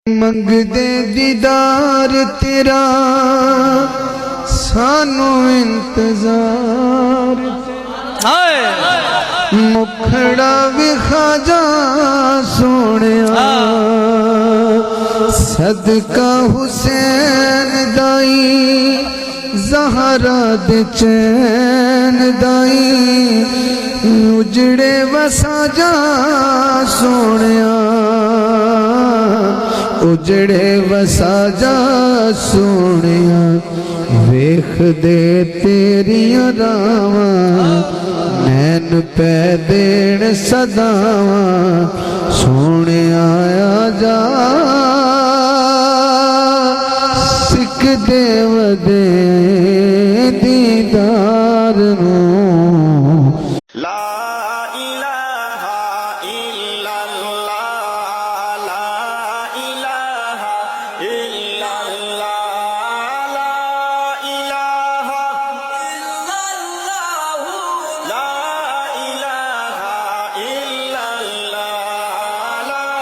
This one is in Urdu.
منگ دے دیدار تیرا سانو انتظار مکھڑا وکھا جا سونیا صدقہ حسین دائی زہرا دے چین دائی اجڑے وسا جا سونیا اجڑے وسا جا سونیا ویکھ دے تیریاں راواں نین پہ دین صداواں سونیا آ جا سکھ دے ودے